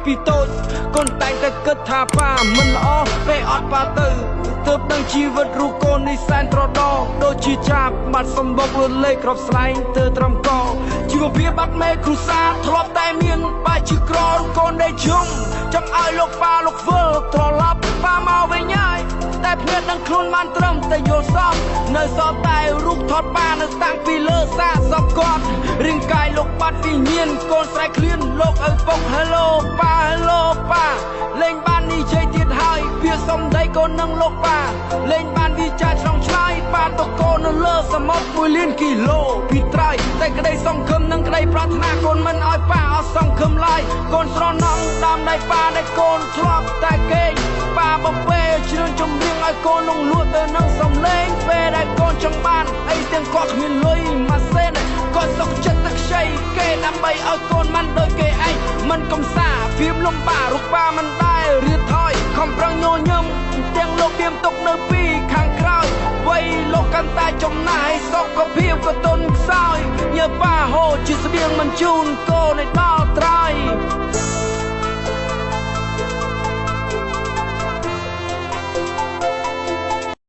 ពីតូចកូនតែងតែគិតថាប៉ាមិនល្អពេលអត់ប៉ាទៅទើបដឹងជីវិតរូបកូននេះសែនត្រដោដូចជាចាប់បាត់សម្បុកលលេខក្របស្លែងទៅត្រឹមកជីវភាពបាត់មេគ្រូសាធ្លាប់តែមានបែជាក្ររូបកូនដែលជុំចង់ឲ្យលោកប៉ាលោកធ្វើត្រឡប់ប៉ាមកវិញហើយតែភ្នែកនឹងខ្លួនបានត្រឹមតែយល់សពនៅសល់តែរូបថតប៉ានៅតាំងពីលើសាសពគាត់រាងកាយលោកបាត់វិញ្ញាណកូនស្រែកឃ្លានលោកឪពុក Hello ប៉ា Hello ប៉ាលេងបាននិយាយទៀតហើយវាសំដីកូននឹងលោកប៉ាលេងបានវិចារឆ្លងឆ្លើយប៉ាតកូននៅលើសមុទ្រ1លានគីឡូពីត្រៃតែក្តីសង្ឃឹមនិងក្តីប្រាថ្នាកូនមិនឲ្យប៉ាអត់សង្ឃឹមឡើយកូនស្រណំដើមដៃប៉ាដែលកូនធ្លាប់តែគេងប៉ាបពេជ្រឿនជំរៀងឲ្យកូននឹងលួចទៅនឹងសំលេងពេលដែលកូនចង់បានអីទាំងគាត់គ្មានលុយម៉ាសេនគាត់សុខចិត្តតែខ្ចីគេដើម្បីឲ្យកូនមិនដូចគេឯងមិនកំសាភៀមលំបារូបប៉ាមិនដែលរៀបថយខំប្រឹងញញឹមទាំងលោកទៀមទុកនៅពីខាងក្រោយវ័យលោកកាន់តែចំណាយសុខភាពក៏ទន់ខ្សោយញើប៉ាហូរជាស្បៀងមិនជូនកូនឲ្យដល់